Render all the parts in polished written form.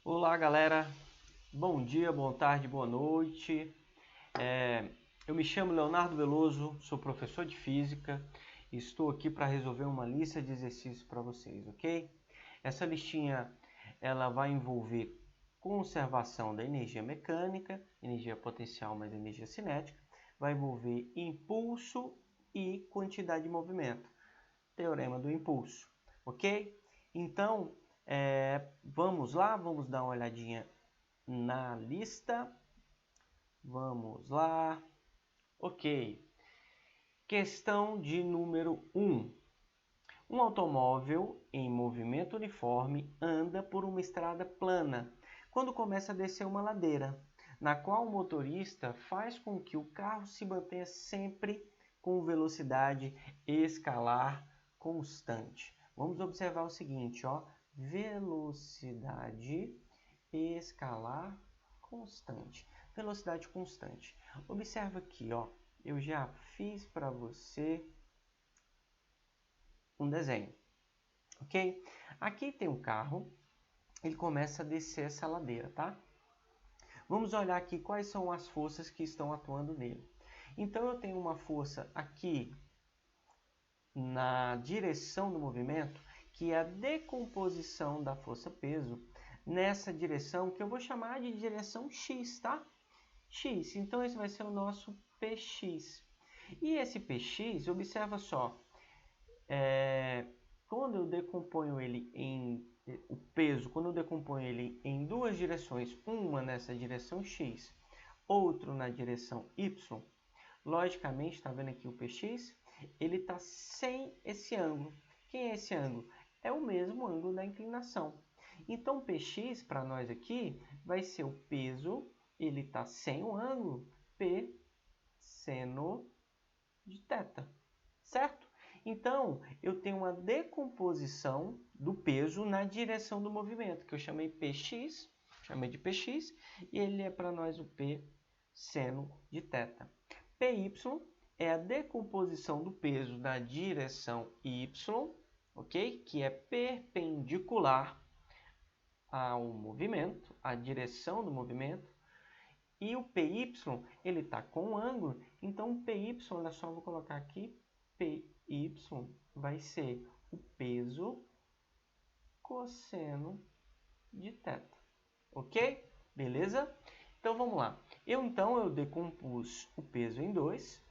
Olá, galera. Bom dia, boa tarde, boa noite. Eu me chamo Leonardo Veloso, sou professor de física e estou aqui para resolver uma lista de exercícios para vocês, ok? Essa listinha ela vai envolver conservação da energia mecânica, energia potencial mais energia cinética, vai envolver impulso e quantidade de movimento, teorema do impulso, ok? Então, vamos lá, vamos dar uma olhadinha na lista. Vamos lá. Ok. Questão de número 1. Um automóvel em movimento uniforme anda por uma estrada plana quando começa a descer uma ladeira, na qual o motorista faz com que o carro se mantenha sempre com velocidade escalar constante. Vamos observar o seguinte, ó, velocidade escalar constante. Velocidade constante. Observa aqui, ó, eu já fiz para você um desenho, ok? Aqui tem um carro, ele começa a descer essa ladeira, tá? Vamos olhar aqui quais são as forças que estão atuando nele. Então eu tenho uma força aqui na direção do movimento, que é a decomposição da força-peso nessa direção, que eu vou chamar de direção X, tá? X, então esse vai ser o nosso Px. E esse Px, observa só, quando eu decomponho ele em o peso, quando eu decomponho ele em duas direções, uma nessa direção X, outro na direção Y, logicamente, está vendo aqui o Px, ele está sem esse ângulo. Quem é esse ângulo? É o mesmo ângulo da inclinação. Então, Px, para nós aqui, vai ser o peso, ele está sem o ângulo, P seno de θ, certo? Então, eu tenho uma decomposição do peso na direção do movimento, que eu chamei Px, chamei de Px, e ele é para nós o P seno de θ. Py é a decomposição do peso na direção y, ok? Que é perpendicular ao movimento, à direção do movimento. E o PY, ele está com um ângulo, então o PY, olha só, vou colocar aqui, PY vai ser o peso cosseno de θ, ok? Beleza? Então vamos lá. Eu decompus o peso em dois,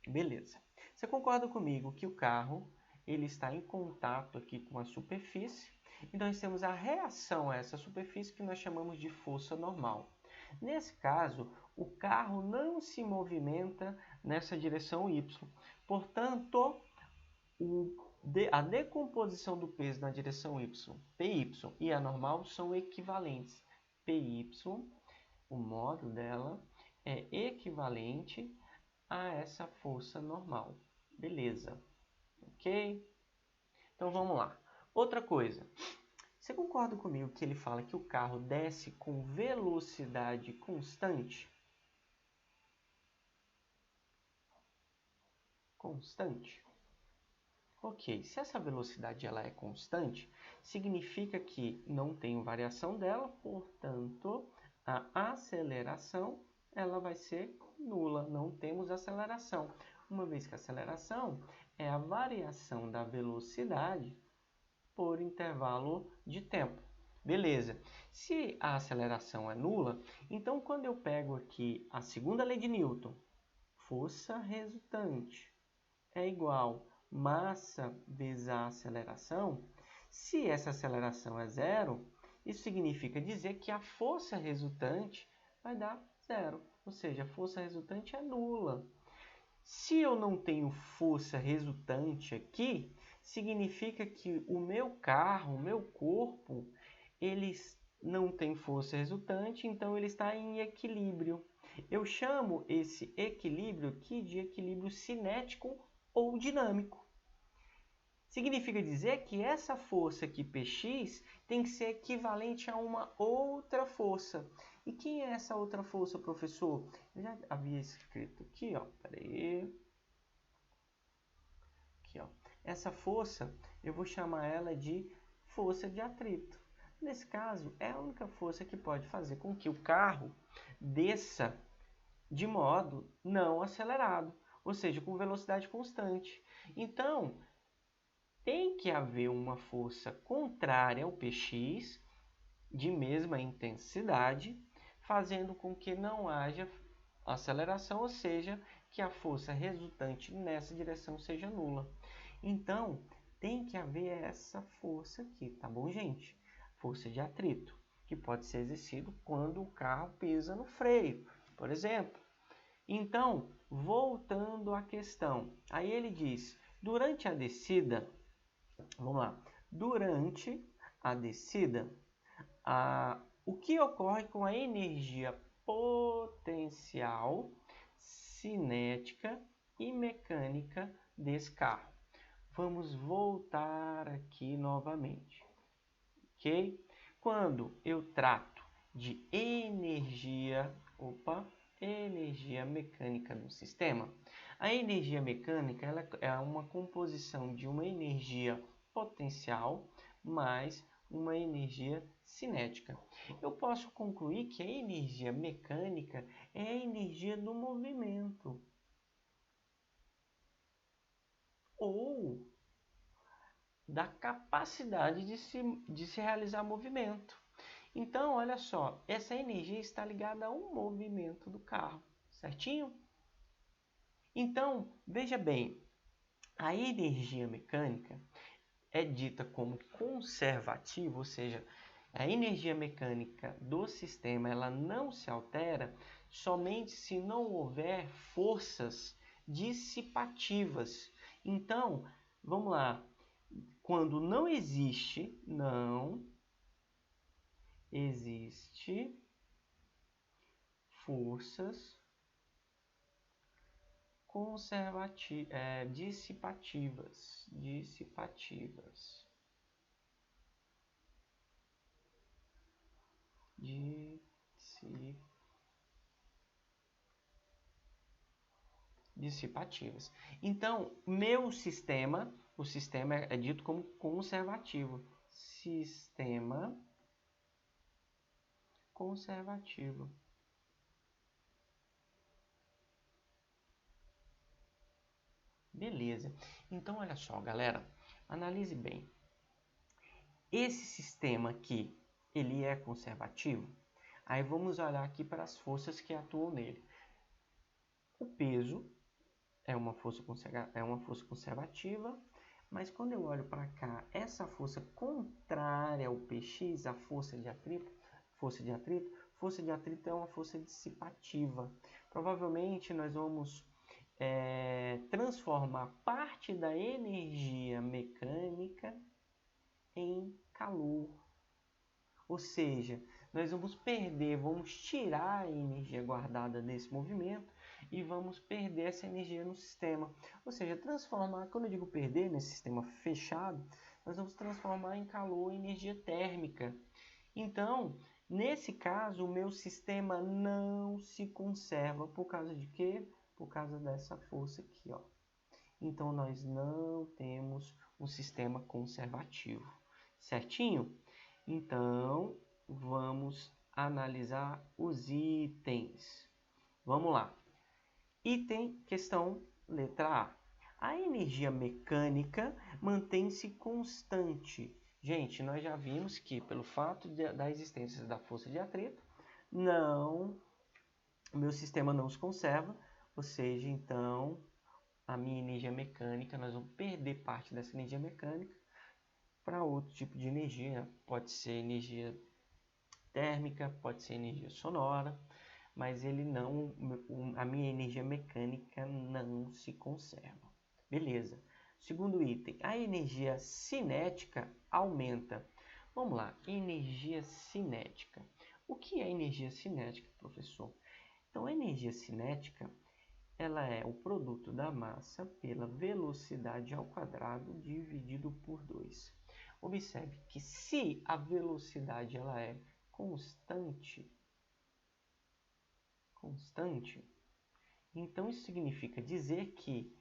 beleza. Você concorda comigo que o carro ele está em contato aqui com a superfície? Então nós temos a reação a essa superfície que nós chamamos de força normal. Nesse caso, o carro não se movimenta nessa direção y. Portanto, a decomposição do peso na direção y, Py e a normal são equivalentes. Py, o módulo dela, é equivalente a essa força normal. Beleza. Ok? Então vamos lá. Outra coisa. Você concorda comigo que ele fala que o carro desce com velocidade constante? Constante. Ok, se essa velocidade ela é constante, significa que não tem variação dela, portanto, a aceleração ela vai ser nula, não temos aceleração. Uma vez que a aceleração é a variação da velocidade por intervalo de tempo. Beleza. Se a aceleração é nula, então quando eu pego aqui a segunda lei de Newton, força resultante é igual massa vezes a aceleração, se essa aceleração é zero, isso significa dizer que a força resultante vai dar zero, ou seja, a força resultante é nula. Se eu não tenho força resultante aqui, significa que o meu carro, o meu corpo, ele não tem força resultante, então ele está em equilíbrio. Eu chamo esse equilíbrio aqui de equilíbrio cinético ou dinâmico. Significa dizer que essa força aqui, Px, tem que ser equivalente a uma outra força. E quem é essa outra força, professor? Eu já havia escrito aqui, ó. Peraí. Aqui, ó. Essa força, eu vou chamar ela de força de atrito. Nesse caso, é a única força que pode fazer com que o carro desça de modo não acelerado, ou seja, com velocidade constante. Então, tem que haver uma força contrária ao Px, de mesma intensidade, fazendo com que não haja aceleração, ou seja, que a força resultante nessa direção seja nula. Então, tem que haver essa força aqui, tá bom, gente? Força de atrito, que pode ser exercido quando o carro pisa no freio, por exemplo. Então, voltando à questão, aí ele diz, durante a descida, vamos lá, durante a descida, o que ocorre com a energia potencial, cinética e mecânica desse carro? Vamos voltar aqui novamente, ok? Quando eu trato de energia mecânica do sistema, a energia mecânica ela é uma composição de uma energia potencial mais uma energia cinética. Eu posso concluir que a energia mecânica é a energia do movimento ou da capacidade de se realizar movimento. Então, olha só, essa energia está ligada ao movimento do carro, certinho? Então, veja bem, a energia mecânica é dita como conservativa, ou seja, a energia mecânica do sistema ela não se altera somente se não houver forças dissipativas. Então, vamos lá, quando não existe forças dissipativas. Dissipativas. Então, meu sistema, o sistema é dito como conservativo. Sistema conservativo. Beleza. Então, olha só, galera. Analise bem. Esse sistema aqui, ele é conservativo? Aí vamos olhar aqui para as forças que atuam nele. O peso é uma força conservativa, mas quando eu olho para cá, essa força contrária ao Px, a força de atrito é uma força dissipativa. Provavelmente nós vamos transformar parte da energia mecânica em calor. Ou seja, nós vamos tirar a energia guardada desse movimento e vamos perder essa energia no sistema. Ou seja, transformar, quando eu digo perder nesse sistema fechado, nós vamos transformar em calor energia térmica. Então, nesse caso, o meu sistema não se conserva. Por causa de quê? Por causa dessa força aqui, ó. Então, nós não temos um sistema conservativo. Certinho? Então, vamos analisar os itens. Vamos lá. Item, questão, letra A. A energia mecânica mantém-se constante. Gente, nós já vimos que pelo fato da existência da força de atrito, o meu sistema não se conserva, ou seja, então a minha energia mecânica, nós vamos perder parte dessa energia mecânica para outro tipo de energia. Pode ser energia térmica, pode ser energia sonora, mas a minha energia mecânica não se conserva. Beleza. Segundo item, a energia cinética aumenta. Vamos lá, energia cinética. O que é energia cinética, professor? Então, a energia cinética ela é o produto da massa pela velocidade ao quadrado dividido por 2. Observe que se a velocidade ela é constante, então isso significa dizer que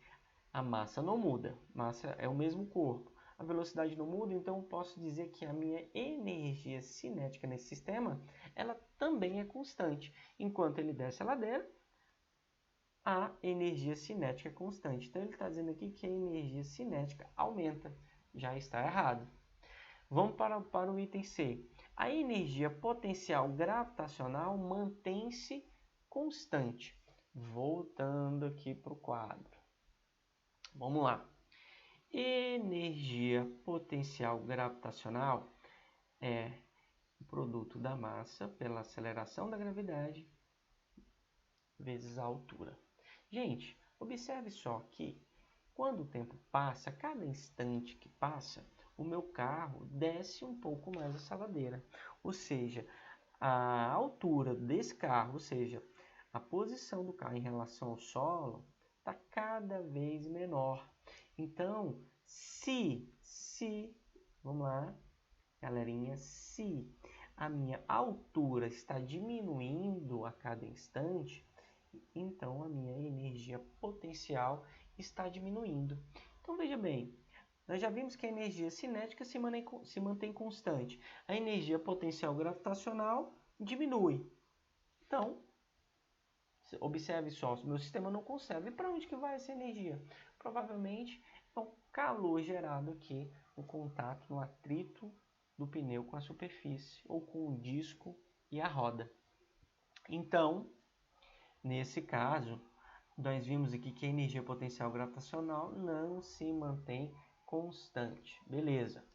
a massa não muda. Massa é o mesmo corpo. a velocidade não muda, então eu posso dizer que a minha energia cinética nesse sistema, ela também é constante. Enquanto ele desce a ladeira, a energia cinética é constante. Então ele está dizendo aqui que a energia cinética aumenta. Já está errado. Vamos para o item C. A energia potencial gravitacional mantém-se constante. Voltando aqui para o quadro. Vamos lá. Energia potencial gravitacional é o produto da massa pela aceleração da gravidade vezes a altura. Gente, observe só que quando o tempo passa, cada instante que passa, o meu carro desce um pouco mais essa ladeira. Ou seja, a altura desse carro, ou seja, a posição do carro em relação ao solo, está cada vez menor. Então, vamos lá, galerinha, se a minha altura está diminuindo a cada instante, então a minha energia potencial está diminuindo. Então, veja bem, nós já vimos que a energia cinética se mantém constante. A energia potencial gravitacional diminui. Então, observe só, o meu sistema não conserva. E para onde que vai essa energia? Provavelmente é o calor gerado aqui no contato, no atrito do pneu com a superfície ou com o disco e a roda. Então, nesse caso, nós vimos aqui que a energia potencial gravitacional não se mantém constante. Beleza.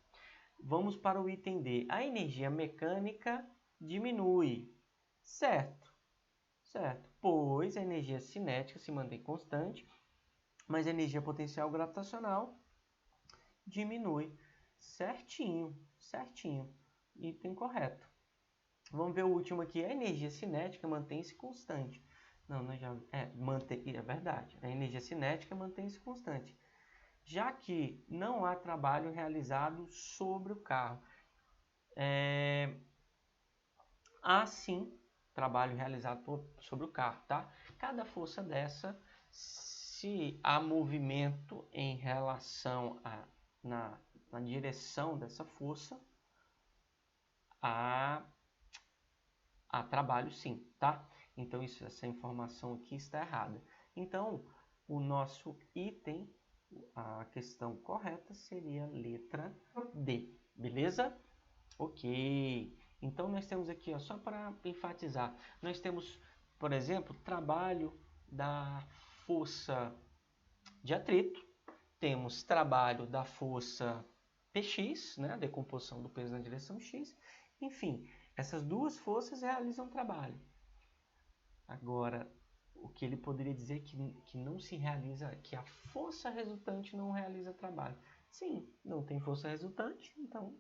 Vamos para o item D. A energia mecânica diminui. Certo. Certo. Pois a energia cinética se mantém constante, mas a energia potencial gravitacional diminui. Certinho. Certinho. Item correto. Vamos ver o último aqui. A energia cinética mantém-se constante. Não, nós já... é verdade. A energia cinética mantém-se constante. Já que não há trabalho realizado sobre o carro. Há sim trabalho realizado sobre o carro, tá? Cada força dessa, se há movimento em relação na direção dessa força, há trabalho sim, tá? Então essa informação aqui está errada. Então o nosso item, a questão correta seria a letra D, beleza? Ok. Então nós temos aqui, ó, só para enfatizar, nós temos, por exemplo, trabalho da força de atrito, temos trabalho da força Px, né, a decomposição do peso na direção x, enfim, essas duas forças realizam trabalho. Agora, o que ele poderia dizer que não se realiza, que a força resultante não realiza trabalho. Sim, não tem força resultante, então,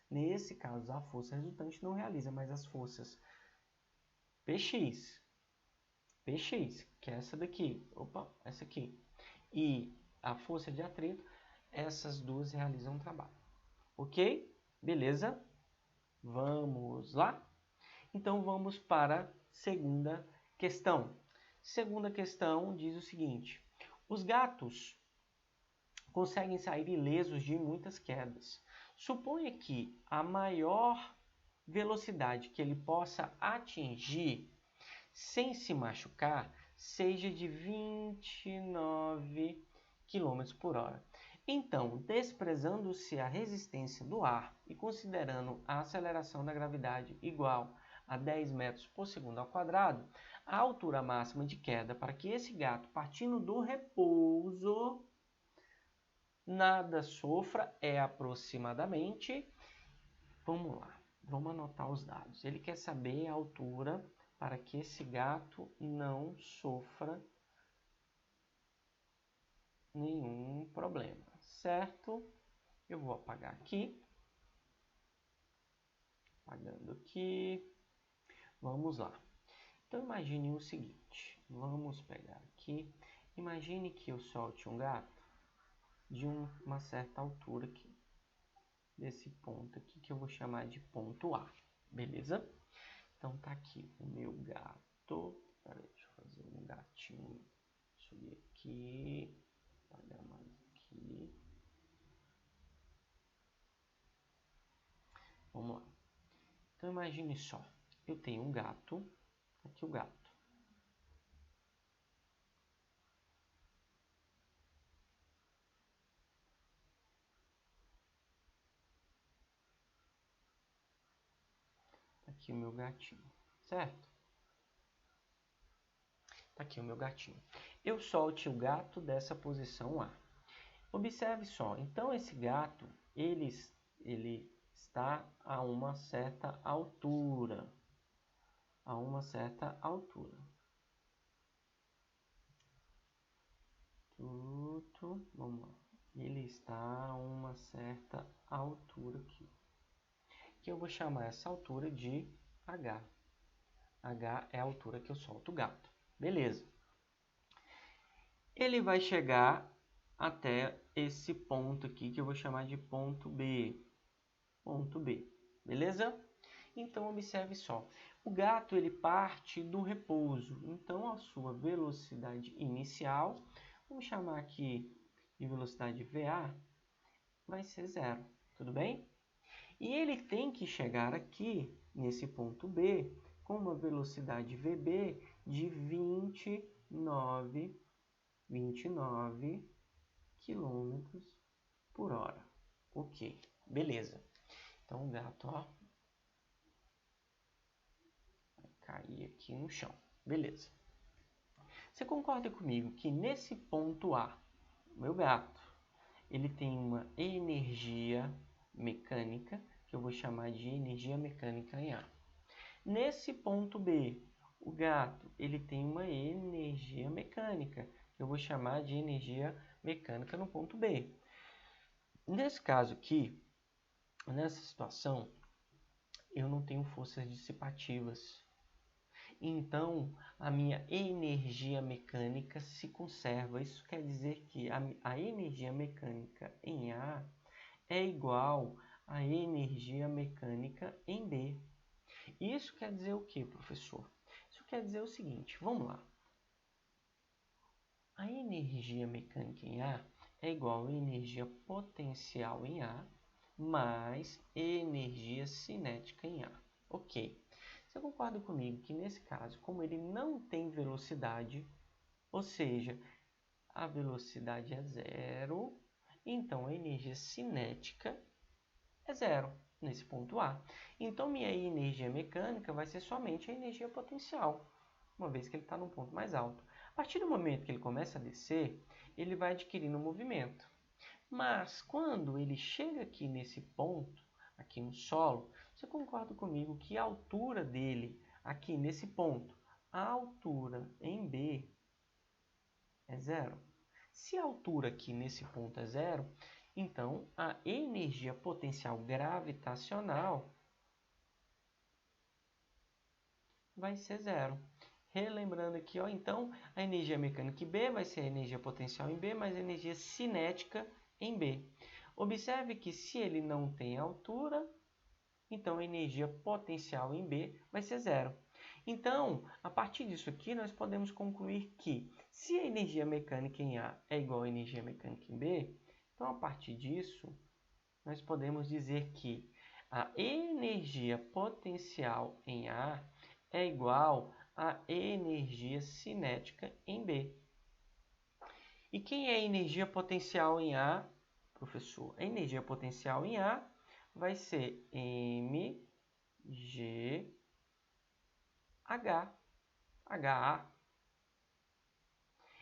nesse caso, a força resultante não realiza, mas as forças Px, que é essa daqui, essa aqui, e a força de atrito, essas duas realizam trabalho. Ok? Beleza? Vamos lá? Então, vamos para a segunda questão. Segunda questão diz o seguinte: os gatos conseguem sair ilesos de muitas quedas. Suponha que a maior velocidade que ele possa atingir sem se machucar seja de 29 km por hora. Então, desprezando-se a resistência do ar e considerando a aceleração da gravidade igual a 10 metros por segundo ao quadrado, a altura máxima de queda para que esse gato, partindo do repouso, nada sofra é aproximadamente... Vamos lá, vamos anotar os dados. Ele quer saber a altura para que esse gato não sofra nenhum problema, certo? Eu vou apagar aqui. Apagando aqui. Vamos lá. Então, imagine o seguinte. Vamos pegar aqui. Imagine que eu solte um gato de uma certa altura aqui. Desse ponto aqui, que eu vou chamar de ponto A. Beleza? Então, tá aqui o meu gato. Peraí, deixa eu fazer um gatinho. Subir aqui. Apagar mais aqui. Vamos lá. Então, imagine só. Eu tenho um gato. Aqui o gato. Aqui o meu gatinho. Certo? Tá aqui o meu gatinho. Eu solte o gato dessa posição A. Observe só. Então, esse gato, ele está a uma certa altura. A uma certa altura. Vamos lá. Ele está a uma certa altura aqui. Que eu vou chamar essa altura de H. H é a altura que eu solto o gato. Beleza. Ele vai chegar até esse ponto aqui, que eu vou chamar de ponto B. Ponto B. Beleza? Então, observe só. O gato, ele parte do repouso. Então, a sua velocidade inicial, vamos chamar aqui de velocidade VA, vai ser 0. Tudo bem? E ele tem que chegar aqui, nesse ponto B, com uma velocidade VB de 29 km por hora. Ok, beleza. Então o gato, ó, vai cair aqui no chão. Beleza. Você concorda comigo que nesse ponto A, o meu gato, ele tem uma energia mecânica, que eu vou chamar de energia mecânica em A. Nesse ponto B, o gato, ele tem uma energia mecânica, que eu vou chamar de energia mecânica no ponto B. Nesse caso aqui, nessa situação, eu não tenho forças dissipativas. Então, a minha energia mecânica se conserva. Isso quer dizer que a energia mecânica em A é igual à energia mecânica em B. Isso quer dizer o que, professor? Isso quer dizer o seguinte, vamos lá. A energia mecânica em A é igual a energia potencial em A mais energia cinética em A. Ok. Você concorda comigo que nesse caso, como ele não tem velocidade, ou seja, a velocidade é 0, então a energia cinética é 0 nesse ponto A. Então, minha energia mecânica vai ser somente a energia potencial, uma vez que ele está num ponto mais alto. A partir do momento que ele começa a descer, ele vai adquirindo movimento. Mas, quando ele chega aqui nesse ponto, aqui no solo, você concorda comigo que a altura dele, aqui nesse ponto, a altura em B é 0? Se a altura aqui nesse ponto é 0, então a energia potencial gravitacional vai ser 0. Relembrando aqui, ó, então a energia mecânica em B vai ser a energia potencial em B mais a energia cinética em B. Observe que se ele não tem altura, então a energia potencial em B vai ser 0. Então, a partir disso aqui, nós podemos concluir que se a energia mecânica em A é igual à energia mecânica em B, então a partir disso, nós podemos dizer que a energia potencial em A é igual à energia cinética em B. E quem é a energia potencial em A, professor? A energia potencial em A vai ser mg HA.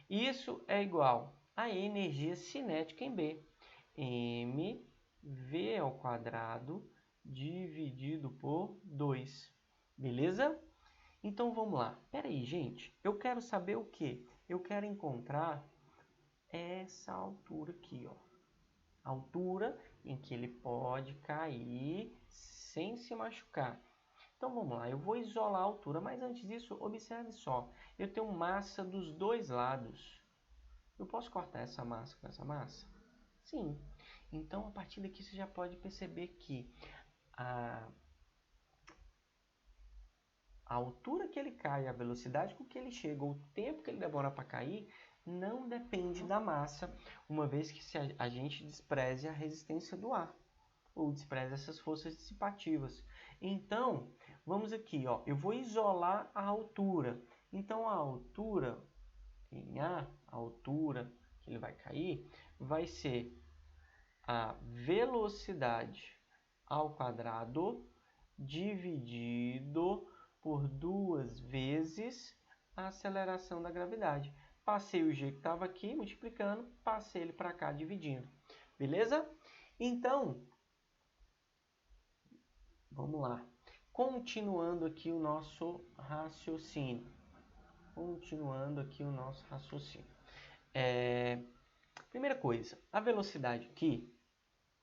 Isso é igual à energia cinética em B, mv ao quadrado dividido por 2. Beleza? Então vamos lá. Espera aí, gente. Eu quero saber o quê? Eu quero encontrar essa altura aqui, ó. A altura em que ele pode cair sem se machucar. Então vamos lá, eu vou isolar a altura, mas antes disso, observe só. Eu tenho massa dos dois lados. Eu posso cortar essa massa com essa massa? Sim. Então, a partir daqui, você já pode perceber que a altura que ele cai, a velocidade com que ele chega, o tempo que ele demora para cair, não depende da massa, uma vez que a gente despreze a resistência do ar. ou despreza essas forças dissipativas. Então, vamos aqui, ó, eu vou isolar a altura. Então, a altura em A, a altura que ele vai cair, vai ser a velocidade ao quadrado dividido por 2 vezes a aceleração da gravidade. Passei o G que estava aqui multiplicando, passei ele para cá dividindo. Beleza? Então, vamos lá. Continuando aqui o nosso raciocínio. Primeira coisa, a velocidade aqui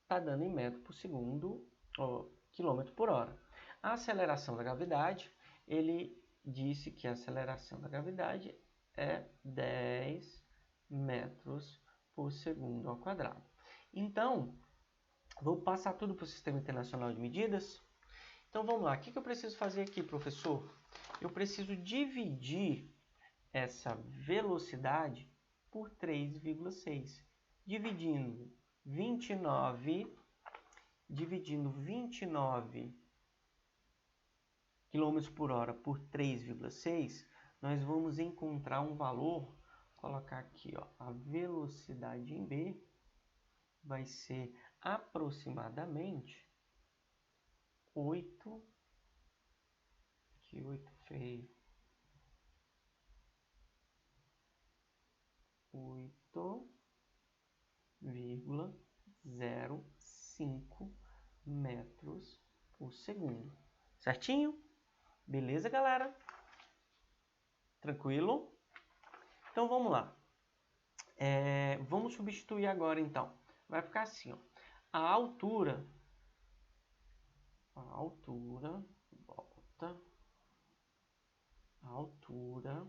está dando em metro por segundo, ou quilômetro por hora. A aceleração da gravidade, ele disse que a aceleração da gravidade é 10 metros por segundo ao quadrado. Então, vou passar tudo para o Sistema Internacional de Medidas. Então, vamos lá. O que eu preciso fazer aqui, professor? Eu preciso dividir essa velocidade por 3,6. Dividindo 29 km por hora por 3,6, nós vamos encontrar um valor, vou colocar aqui, ó, a velocidade em B vai ser aproximadamente 8,0 5 metros por segundo. Certinho? Beleza, galera? Tranquilo? Então, vamos lá. Vamos substituir agora, então. Vai ficar assim, ó. A altura, volta, a altura,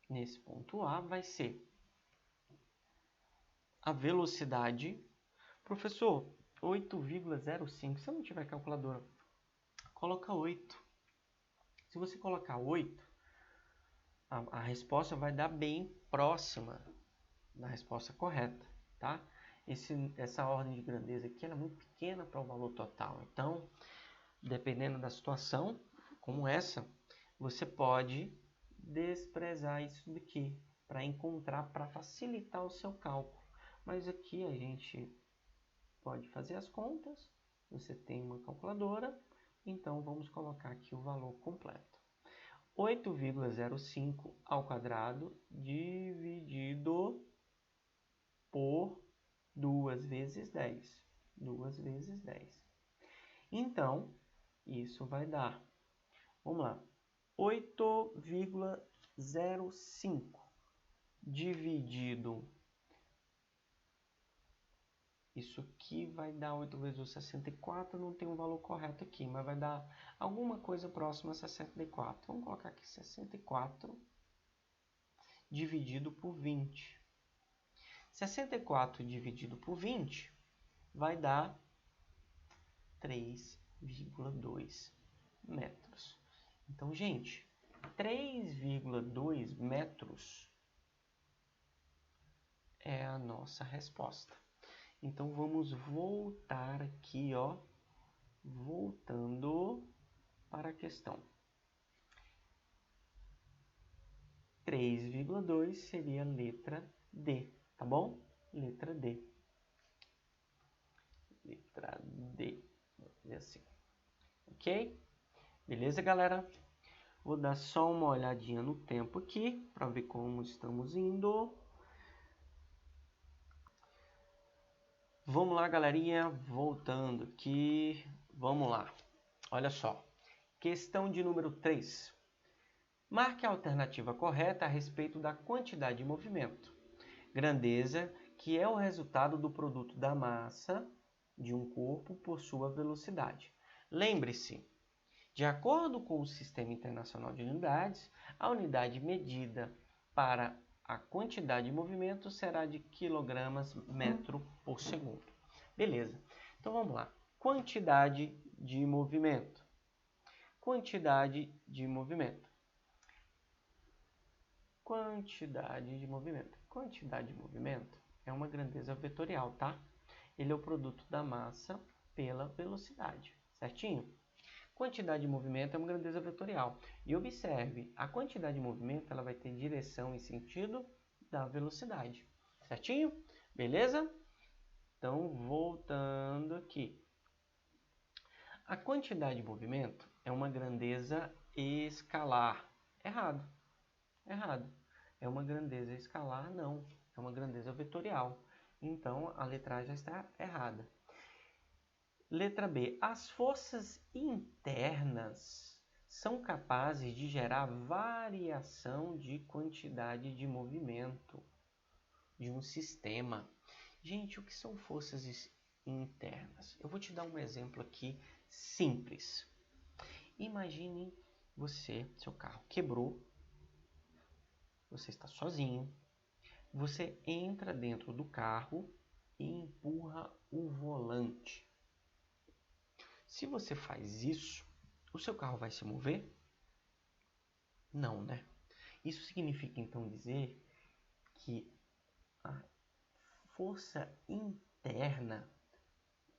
nesse ponto A, vai ser a velocidade. Professor, 8,05. Se eu não tiver calculadora, coloca 8. Se você colocar 8, a resposta vai dar bem próxima da resposta correta, tá? Essa ordem de grandeza aqui é muito pequena para o valor total. Então, dependendo da situação, como essa, você pode desprezar isso daqui para encontrar, para facilitar o seu cálculo. Mas aqui a gente pode fazer as contas. Você tem uma calculadora, então vamos colocar aqui o valor completo. 8,05 ao quadrado dividido por 2 vezes 10. 2 vezes 10. Então, isso vai dar, vamos lá, 8,05 dividido, isso aqui vai dar 8 vezes 64, não tem um valor correto aqui, mas vai dar alguma coisa próxima a 64. Vamos colocar aqui 64 dividido por 20. 64 dividido por 20 vai dar 3,2 metros. Então, gente, 3,2 metros é a nossa resposta. Então, vamos voltar aqui, ó, voltando para a questão. 3,2 seria a letra D, tá bom? Letra D. Letra D. Vou fazer assim. Ok? Beleza, galera? Vou dar só uma olhadinha no tempo aqui, para ver como estamos indo. Vamos lá, galerinha, voltando aqui. Vamos lá. Olha só. Questão de número 3. Marque a alternativa correta a respeito da quantidade de movimento. Grandeza, que é o resultado do produto da massa de um corpo por sua velocidade. Lembre-se, de acordo com o Sistema Internacional de Unidades, a unidade medida para a quantidade de movimento será de quilogramas metro por segundo. Beleza. Então, vamos lá. Quantidade de movimento. Quantidade de movimento. Quantidade de movimento. Quantidade de movimento é uma grandeza vetorial, tá? Ele é o produto da massa pela velocidade, certinho? Quantidade de movimento é uma grandeza vetorial. E observe, a quantidade de movimento ela vai ter direção e sentido da velocidade, certinho? Beleza? Então, voltando aqui. A quantidade de movimento é uma grandeza escalar. Errado. Errado. É uma grandeza escalar? Não. É uma grandeza vetorial. Então, a letra A já está errada. Letra B. As forças internas são capazes de gerar variação de quantidade de movimento de um sistema. Gente, o que são forças internas? Eu vou te dar um exemplo aqui simples. Imagine você, seu carro quebrou, você está sozinho, você entra dentro do carro e empurra o volante. Se você faz isso, o seu carro vai se mover? Não, né? Isso significa então dizer que a força interna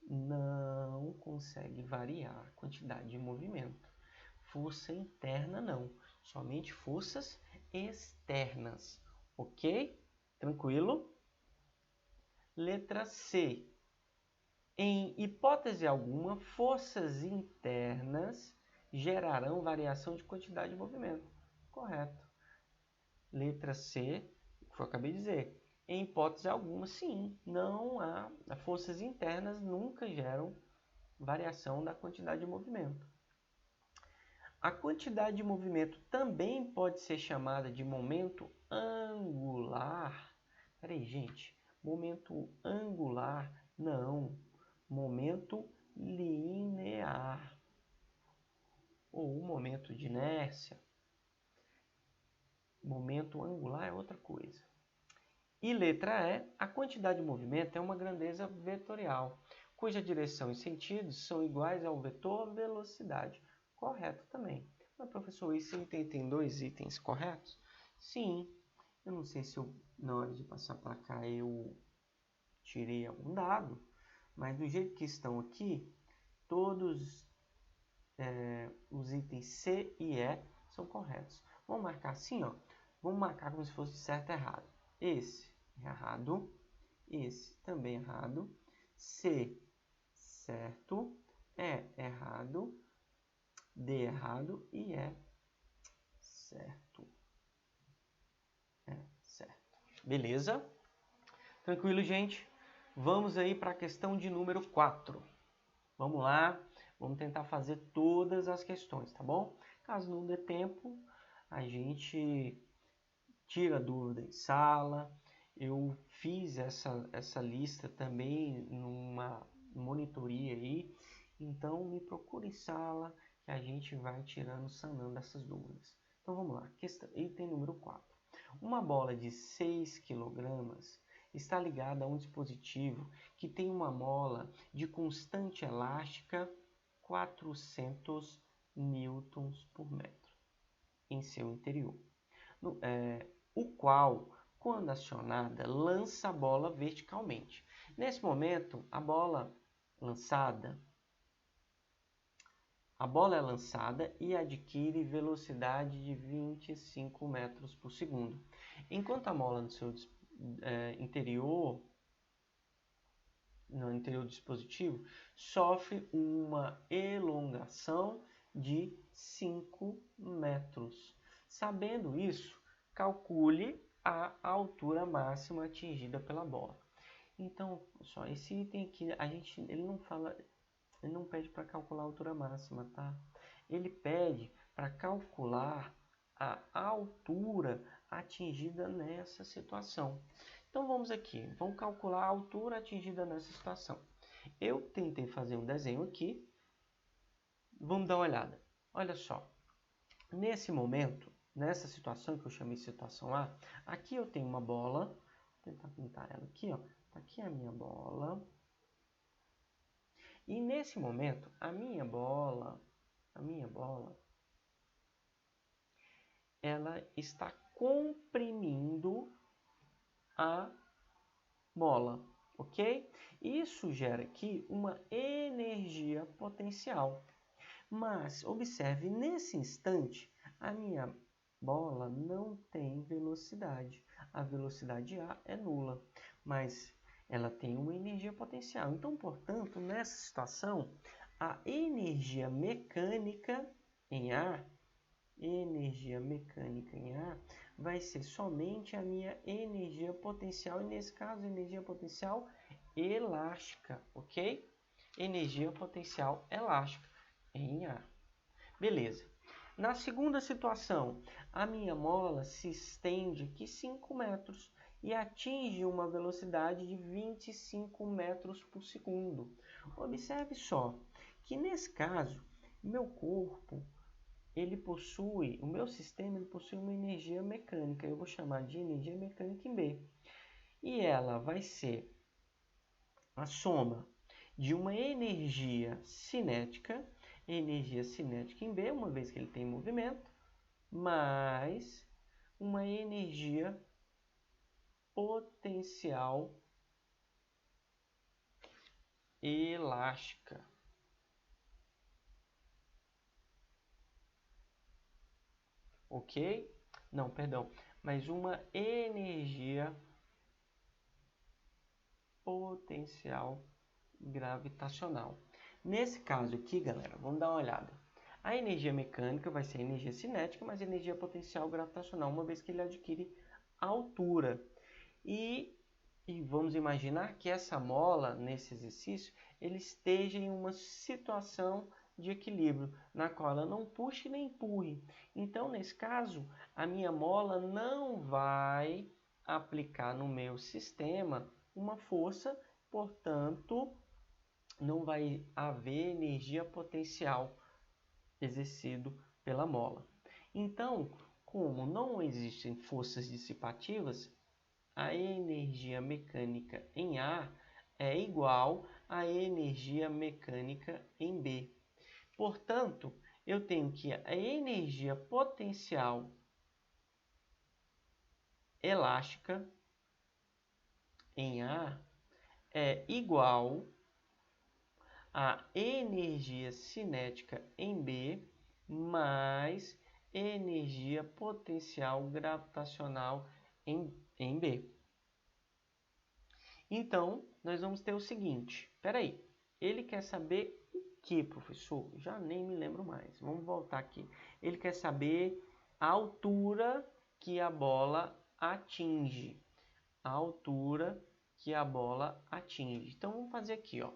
não consegue variar a quantidade de movimento. Força interna não, somente forças externas, ok? Tranquilo? Letra C. Em hipótese alguma, forças internas gerarão variação de quantidade de movimento. Correto. Letra C, o que eu acabei de dizer. Em hipótese alguma, sim, não há. Forças internas nunca geram variação da quantidade de movimento. A quantidade de movimento também pode ser chamada de momento angular. Peraí, gente. Momento angular? Não. Momento linear. Ou momento de inércia. Momento angular é outra coisa. E letra E, a quantidade de movimento é uma grandeza vetorial, cuja direção e sentido são iguais ao vetor velocidade. Correto também. Mas, professor, esse item tem 2 itens corretos? Sim. Eu não sei se na hora de passar para cá eu tirei algum dado, mas do jeito que estão aqui, todos os itens C e E são corretos. Vamos marcar assim, ó. Vamos marcar como se fosse certo e errado. Esse é errado, esse também é errado, C certo, E errado, D errado e E certo. Certo. Beleza? Tranquilo, gente? Vamos aí para a questão de número 4. Vamos lá, vamos tentar fazer todas as questões, tá bom? Caso não dê tempo, a gente tira a dúvida em sala. Eu fiz essa lista também numa monitoria aí, então me procure em sala que a gente vai sanando essas dúvidas. Então vamos lá, item número 4. Uma bola de 6 kg está ligada a um dispositivo que tem uma mola de constante elástica 400 newtons por metro em seu interior, o qual, quando acionada, lança a bola verticalmente. Nesse momento, a bola é lançada e adquire velocidade de 25 metros por segundo, enquanto a mola no seu interior do dispositivo sofre uma elongação de 5 metros. Sabendo isso, calcule a altura máxima atingida pela bola. Então, só esse item aqui, ele não pede para calcular a altura máxima, tá? Ele pede para calcular a altura atingida nessa situação. Então vamos aqui, vamos calcular a altura atingida nessa situação. Eu tentei fazer um desenho aqui, vamos dar uma olhada. Olha só, nesse momento, nessa situação que eu chamei de situação A, aqui eu tenho uma bola, vou tentar pintar ela aqui, ó. Aqui é a minha bola. E nesse momento, a minha bola, ela está comprimindo a bola, ok? Isso gera aqui uma energia potencial. Mas, observe, nesse instante, a minha bola não tem velocidade. A velocidade A é nula, mas ela tem uma energia potencial. Então, portanto, nessa situação, a energia mecânica em A, vai ser somente a minha energia potencial, e nesse caso, energia potencial elástica, ok? Energia potencial elástica em A. Beleza. Na segunda situação, a minha mola se estende aqui 5 metros e atinge uma velocidade de 25 metros por segundo. Observe só que nesse caso, meu corpo, o meu sistema ele possui uma energia mecânica. Eu vou chamar de energia mecânica em B. E ela vai ser a soma de uma energia cinética em B, uma vez que ele tem movimento, mais uma energia potencial elástica. Ok? Não, perdão. Mais uma energia potencial gravitacional. Nesse caso aqui, galera, vamos dar uma olhada. A energia mecânica vai ser a energia cinética, mas a energia potencial gravitacional, uma vez que ele adquire altura. E vamos imaginar que essa mola, nesse exercício, ele esteja em uma situação de equilíbrio, na qual ela não puxe nem empurre. Então, nesse caso, a minha mola não vai aplicar no meu sistema uma força, portanto, não vai haver energia potencial exercido pela mola. Então, como não existem forças dissipativas, a energia mecânica em A é igual à energia mecânica em B. Portanto, eu tenho que a energia potencial elástica em A é igual à energia cinética em B mais energia potencial gravitacional em B. Então, nós vamos ter o seguinte. Espera aí, ele quer saber o que, professor? Já nem me lembro mais. Vamos voltar aqui. Ele quer saber a altura que a bola atinge. A altura que a bola atinge. Então, vamos fazer aqui, ó.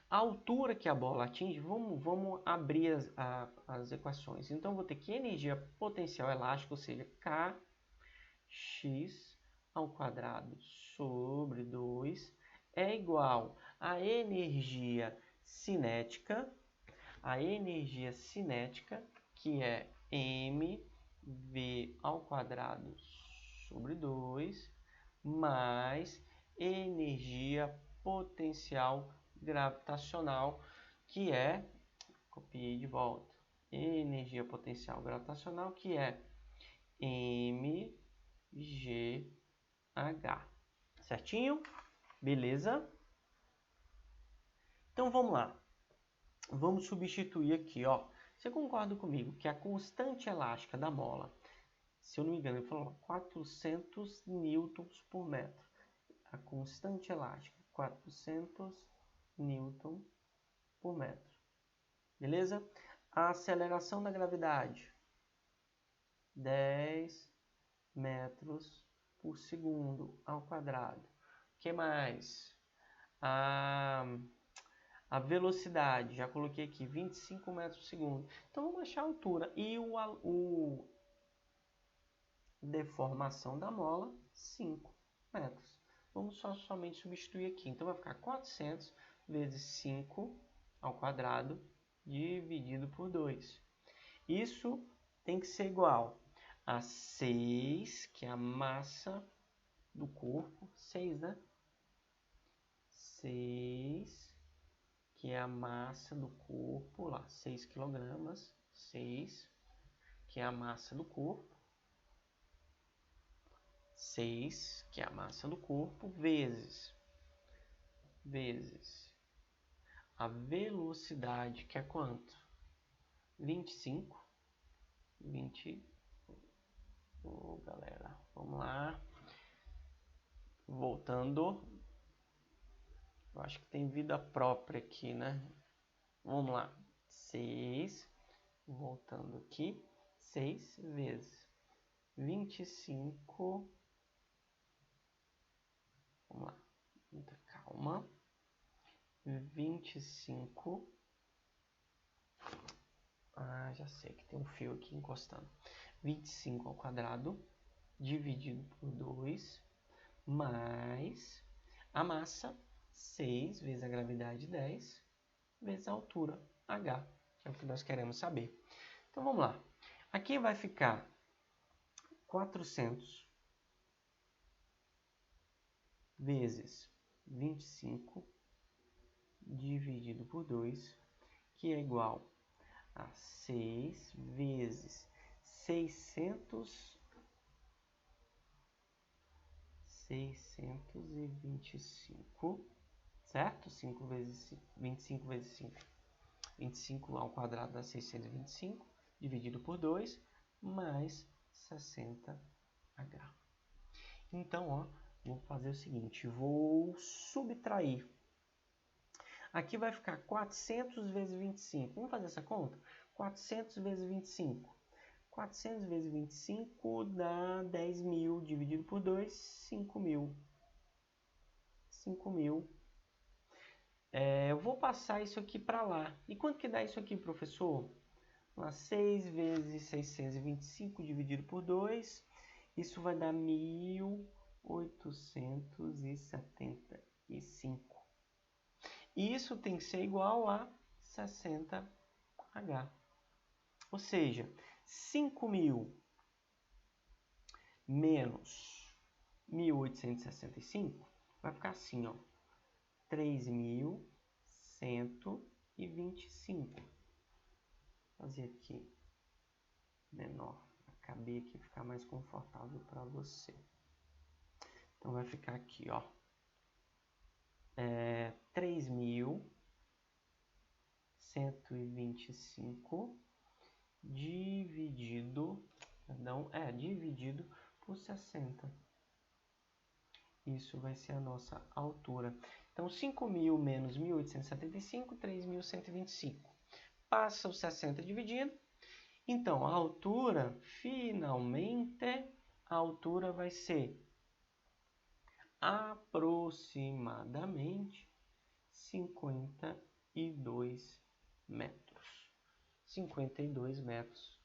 A altura que a bola atinge, vamos abrir as equações. Então, vou ter que energia potencial elástica, ou seja, Kx ao quadrado sobre 2 é igual à energia cinética, que é mv ao quadrado sobre 2, mais energia potencial gravitacional, que é, copiei de volta, energia potencial gravitacional, que é mgh. Certinho? Beleza? Então vamos lá. Vamos substituir aqui, ó. Você concorda comigo que a constante elástica da mola, se eu não me engano, ele falou 400 newtons por metro. A constante elástica, 400 newton por metro. Beleza? A aceleração da gravidade, 10 metros por segundo ao quadrado. O que mais? A velocidade, já coloquei aqui, 25 metros por segundo. Então, vamos achar a altura. E o deformação da mola, 5 metros. Vamos somente substituir aqui. Então, vai ficar 400 vezes 5 ao quadrado dividido por 2. Isso tem que ser igual a 6, que é a massa do corpo. 6, né? 6, que é a massa do corpo, lá, 6 quilogramas. 6, que é a massa do corpo. 6, que é a massa do corpo, vezes a velocidade, que é quanto? 25. Galera, vamos lá. Voltando. Eu acho que tem vida própria aqui, né? Vamos lá. 6. Voltando aqui. 6 vezes 25. Vamos lá. Muita calma. 25. Já sei que tem um fio aqui encostando. 25 ao quadrado dividido por 2 mais a massa 6 vezes a gravidade 10 vezes a altura h, que é o que nós queremos saber. Então vamos lá. Aqui vai ficar 400 vezes 25 dividido por 2, que é igual a 6 vezes 625, certo? 5 vezes 25 vezes 5. 25 ao quadrado dá 625, dividido por 2, mais 60H. Então, ó, vou fazer o seguinte, vou subtrair. Aqui vai ficar 400 vezes 25. Vamos fazer essa conta? 400 vezes 25. 400 vezes 25 dá 10.000, dividido por 2, 5.000. 5.000. Eu vou passar isso aqui para lá. E quanto que dá isso aqui, professor? 6 vezes 625 dividido por 2. Isso vai dar 1.875. E isso tem que ser igual a 60H. Ou seja, 5.000 menos 1.865 vai ficar assim, ó. 3.125. Vou fazer aqui menor, para caber aqui, ficar mais confortável para você. Então vai ficar aqui, ó. 3.125 dividido por 60. Isso vai ser a nossa altura. Então, 5.000 menos 1.875, 3.125. Passa o 60 dividindo. Então, a altura, finalmente, a altura vai ser aproximadamente 52 metros. 52 metros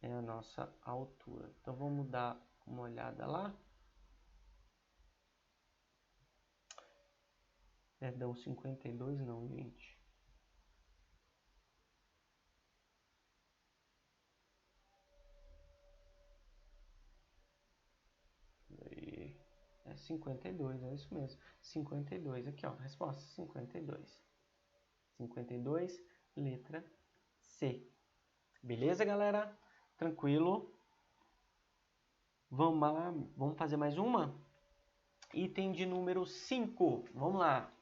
é a nossa altura. Então, vamos dar uma olhada lá. Perdão, 52 não, gente. É 52, é isso mesmo. 52, aqui ó, resposta 52. 52, letra C. Beleza, galera? Tranquilo? Vamos lá, vamos fazer mais uma? Item de número 5, vamos lá.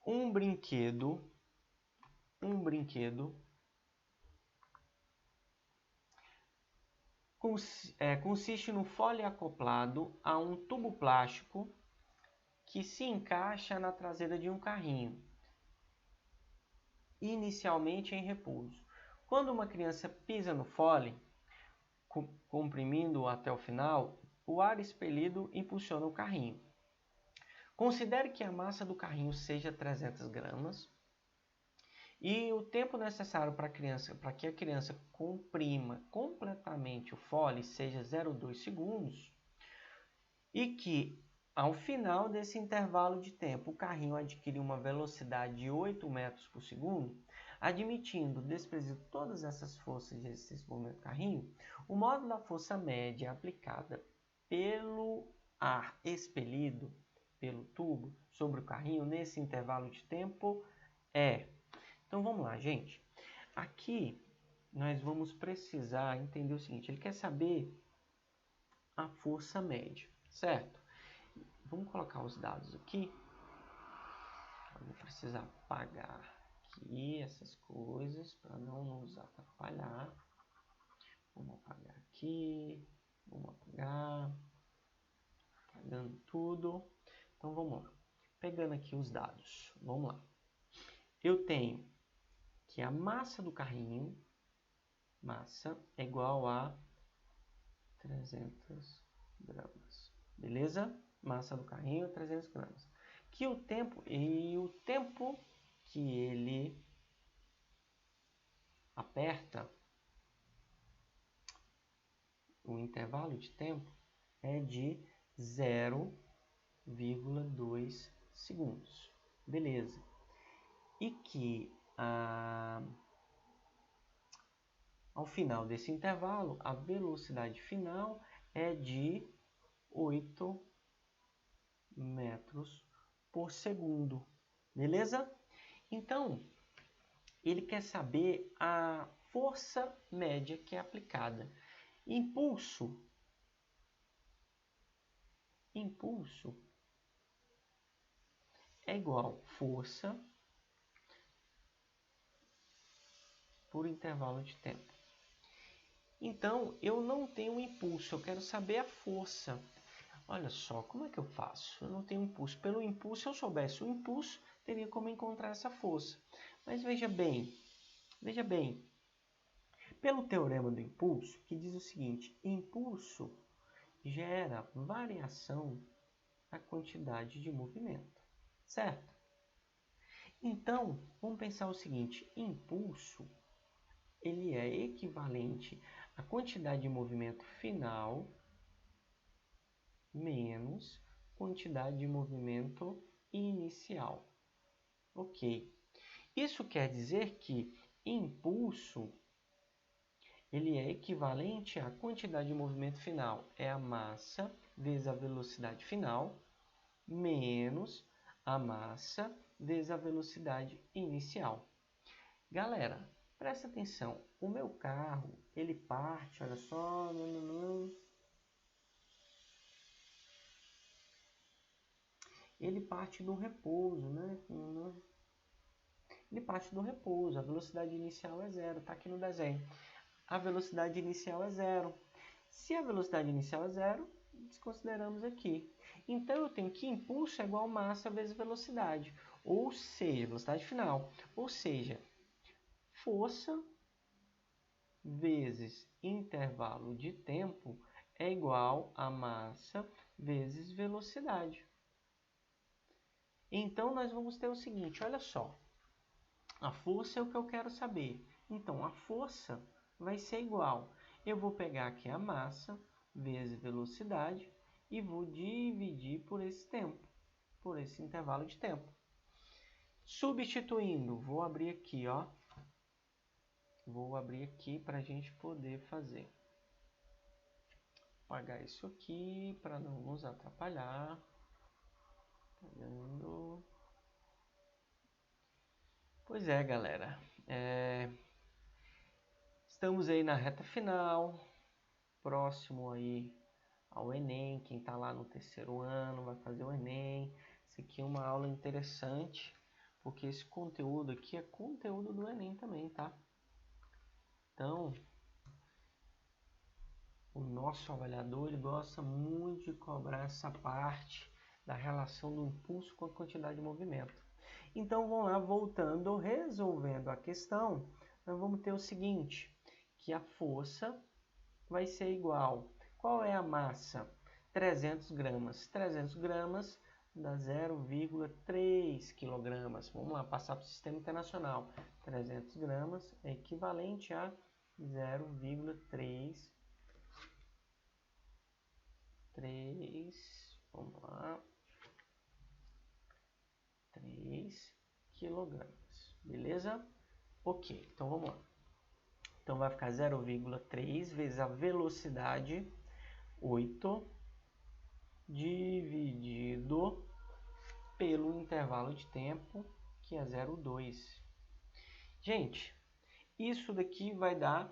Um brinquedo consiste no fole acoplado a um tubo plástico que se encaixa na traseira de um carrinho, inicialmente em repouso. Quando uma criança pisa no fole, comprimindo-o até o final, o ar expelido impulsiona o carrinho. Considere que a massa do carrinho seja 300 gramas e o tempo necessário para que a criança comprima completamente o fole seja 0,2 segundos e que, ao final desse intervalo de tempo, o carrinho adquire uma velocidade de 8 metros por segundo, admitindo o desprezo de todas essas forças de desenvolvimento do carrinho, o módulo da força média aplicada pelo ar expelido pelo tubo sobre o carrinho nesse intervalo de tempo é... Então vamos lá, gente. Aqui nós vamos precisar entender o seguinte, ele quer saber a força média, certo? Vamos colocar os dados aqui. Eu vou precisar apagar aqui essas coisas para não nos atrapalhar. Vamos apagar aqui, vamos apagar, apagando tudo. Então vamos lá, pegando aqui os dados, vamos lá. Eu tenho que a massa do carrinho, massa é igual a 300 gramas, beleza? Massa do carrinho é 300 gramas. Que o tempo que ele aperta, o intervalo de tempo é de 0,2 segundos, beleza? E que ao final desse intervalo, a velocidade final é de 8 metros por segundo, beleza? Então, ele quer saber a força média que é aplicada. Impulso é igual força por intervalo de tempo. Então, eu não tenho impulso, eu quero saber a força. Olha só, como é que eu faço? Eu não tenho impulso. Pelo impulso, se eu soubesse o impulso, teria como encontrar essa força. Mas veja bem, pelo teorema do impulso, que diz o seguinte: impulso gera variação na quantidade de movimento, certo? Então, vamos pensar o seguinte: impulso ele é equivalente à quantidade de movimento final menos quantidade de movimento inicial. Ok. Isso quer dizer que impulso ele é equivalente à quantidade de movimento final. É a massa vezes a velocidade final menos a massa vezes a velocidade inicial. Galera, presta atenção. O meu carro, ele parte, olha só. Ele parte do repouso, né? Ele parte do repouso. A velocidade inicial é zero. Está aqui no desenho. A velocidade inicial é zero. Se a velocidade inicial é zero, desconsideramos aqui. Então, eu tenho que impulso é igual a massa vezes velocidade. Ou seja, velocidade final. Ou seja, força vezes intervalo de tempo é igual a massa vezes velocidade. Então, nós vamos ter o seguinte, olha só. A força é o que eu quero saber. Então, a força vai ser igual. Eu vou pegar aqui a massa vezes velocidade e vou dividir por esse tempo, por esse intervalo de tempo. Substituindo, vou abrir aqui, ó. Vou abrir aqui para a gente poder fazer. Apagar isso aqui para não nos atrapalhar. Apagando. Pois é, galera. Estamos aí na reta final, próximo aí ao Enem. Quem está lá no terceiro ano vai fazer o Enem. Isso aqui é uma aula interessante, porque esse conteúdo aqui é conteúdo do Enem também, tá? Então, o nosso avaliador ele gosta muito de cobrar essa parte da relação do impulso com a quantidade de movimento. Então, vamos lá, voltando, resolvendo a questão, nós vamos ter o seguinte, que a força vai ser igual. Qual é a massa? 300 gramas. 300 gramas dá 0,3 quilogramas. Vamos lá, passar para o sistema internacional. 300 gramas é equivalente a 0,3. Vamos lá. 3 quilogramas. Beleza? Ok, então vamos lá. Então vai ficar 0,3 vezes a velocidade, 8, dividido pelo intervalo de tempo, que é 0,2. Gente, isso daqui vai dar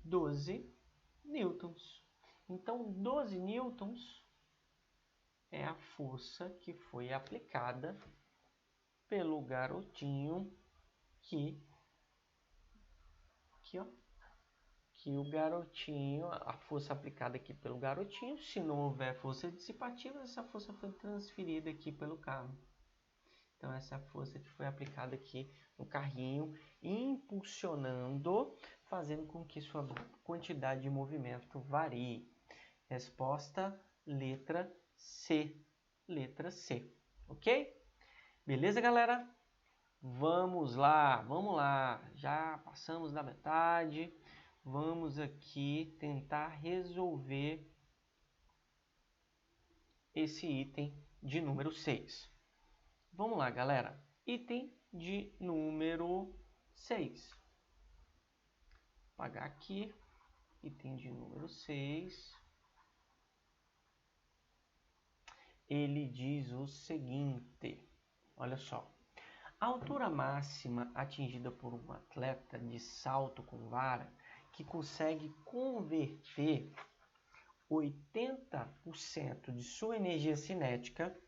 12 newtons. Então, 12 newtons é a força que foi aplicada pelo garotinho que o garotinho, a força aplicada aqui pelo garotinho, se não houver força dissipativa, essa força foi transferida aqui pelo carro. Então, essa força que foi aplicada aqui no carrinho, impulsionando, fazendo com que sua quantidade de movimento varie. Resposta, letra C. Letra C. Ok? Beleza, galera? Vamos lá. Já passamos da metade. Vamos aqui tentar resolver esse item de número 6. Vamos lá, galera. Item de número 6. Vou apagar aqui. Item de número 6. Ele diz o seguinte. Olha só. A altura máxima atingida por um atleta de salto com vara que consegue converter 80% de sua energia cinética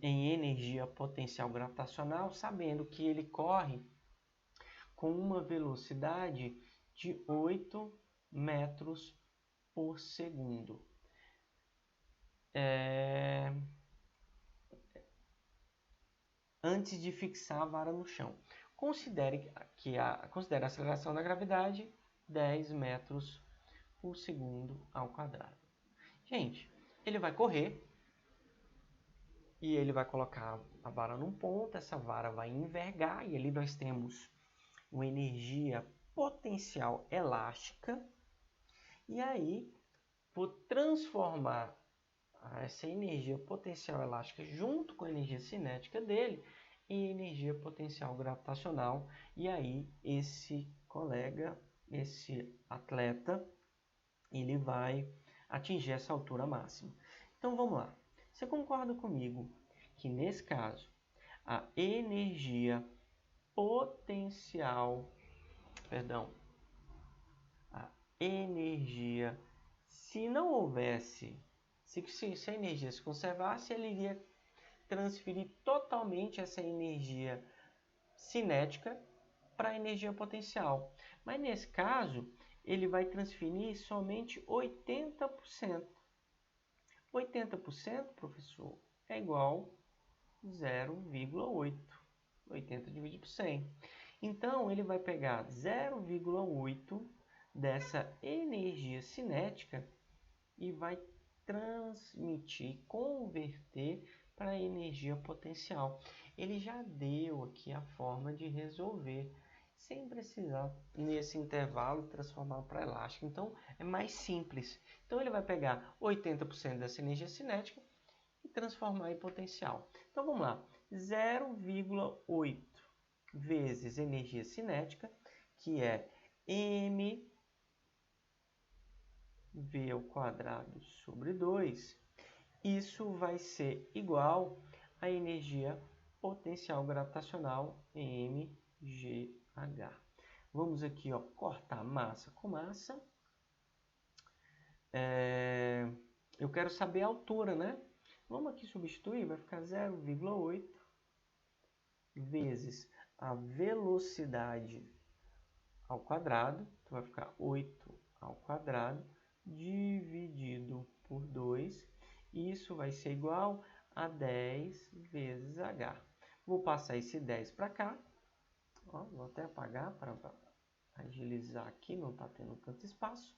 em energia potencial gravitacional, sabendo que ele corre com uma velocidade de 8 metros por segundo. Antes de fixar a vara no chão. Considere a aceleração da gravidade 10 metros por segundo ao quadrado. Gente, ele vai correr e ele vai colocar a vara num ponto, essa vara vai envergar e ali nós temos uma energia potencial elástica. E aí, vou transformar essa energia potencial elástica junto com a energia cinética dele em energia potencial gravitacional. E aí, esse colega, esse atleta, ele vai atingir essa altura máxima. Então, vamos lá. Você concorda comigo que, nesse caso, a energia potencial, se não houvesse, se a energia se conservasse, ele iria transferir totalmente essa energia cinética para a energia potencial. Mas nesse caso, ele vai transferir somente 80%. 80%, professor, é igual a 0,8. 80 dividido por 100. Então, ele vai pegar 0,8 dessa energia cinética e vai transmitir, converter para a energia potencial. Ele já deu aqui a forma de resolver, sem precisar, nesse intervalo, transformar para elástico. Então, é mais simples. Então, ele vai pegar 80% dessa energia cinética e transformar em potencial. Então, vamos lá. 0,8 vezes energia cinética, que é mv ao quadrado sobre 2. Isso vai ser igual à energia potencial gravitacional, mgh. Vamos aqui, ó, cortar massa com massa. Eu quero saber a altura, né? Vamos aqui substituir, vai ficar 0,8 vezes a velocidade ao quadrado, então vai ficar 8 ao quadrado, dividido por 2, isso vai ser igual a 10 vezes h. Vou passar esse 10 para cá, ó, vou até apagar para agilizar aqui, não está tendo tanto espaço.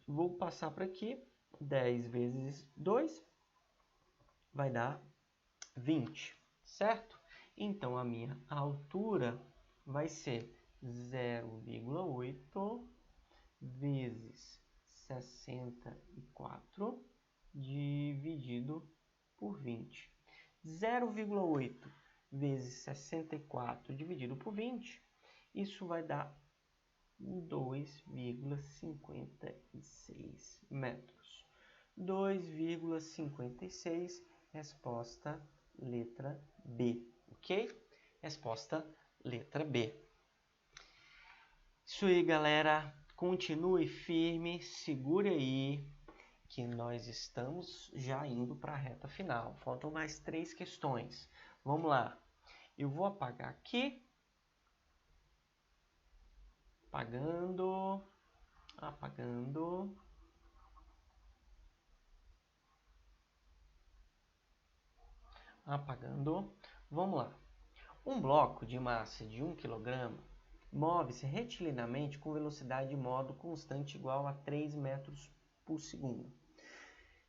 Vou passar para aqui, 10 vezes 2 vai dar 20, certo? Então, a minha altura vai ser 0,8 vezes 64 dividido por 20. 0,8 vezes 64 dividido por 20, isso vai dar 2,56 metros. 2,56, resposta letra B, ok? Resposta letra B. Isso aí, galera. Continue firme, segure aí, que nós estamos já indo para a reta final. Faltam mais 3 questões. Vamos lá. Eu vou apagar aqui. Apagando. Apagando. Apagando. Vamos lá. Um bloco de massa de 1 kg move-se retilindamente com velocidade de modo constante igual a 3 metros por segundo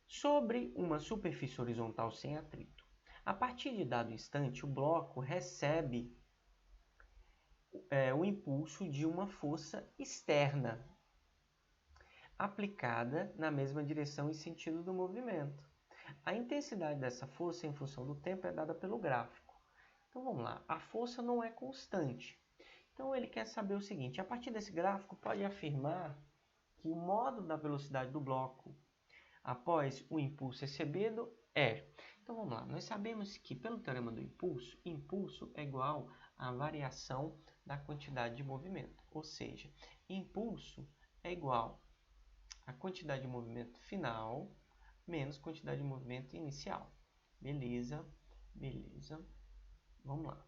sobre uma superfície horizontal sem atrito. A partir de dado instante, o bloco recebe o impulso de uma força externa aplicada na mesma direção e sentido do movimento. A intensidade dessa força em função do tempo é dada pelo gráfico. Então vamos lá, a força não é constante. Então ele quer saber o seguinte, a partir desse gráfico pode afirmar que o modo da velocidade do bloco após o impulso recebido é. Então vamos lá, nós sabemos que pelo teorema do impulso, impulso é igual à variação da quantidade de movimento. Ou seja, impulso é igual à quantidade de movimento final menos quantidade de movimento inicial. Beleza, beleza. Vamos lá.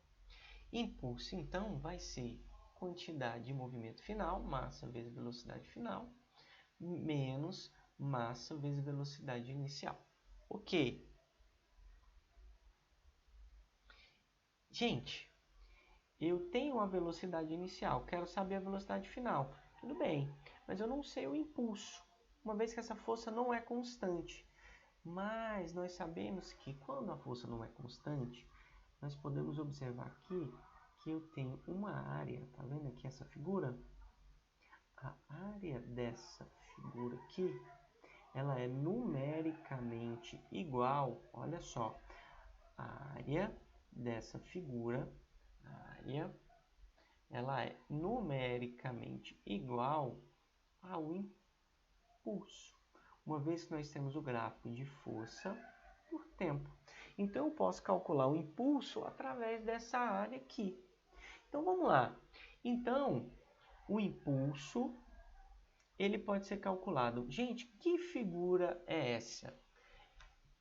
Impulso, então, vai ser quantidade de movimento final, massa vezes velocidade final, menos massa vezes velocidade inicial. Ok. Gente, eu tenho a velocidade inicial, quero saber a velocidade final. Tudo bem, mas eu não sei o impulso, uma vez que essa força não é constante. Mas nós sabemos que quando a força não é constante, nós podemos observar aqui que eu tenho uma área, tá vendo aqui essa figura? A área dessa figura aqui, ela é numericamente igual, olha só, a área dessa figura, ela é numericamente igual ao impulso, uma vez que nós temos o gráfico de força por tempo. Então, eu posso calcular o impulso através dessa área aqui. Então, vamos lá. Então, o impulso, ele pode ser calculado. Gente, que figura é essa?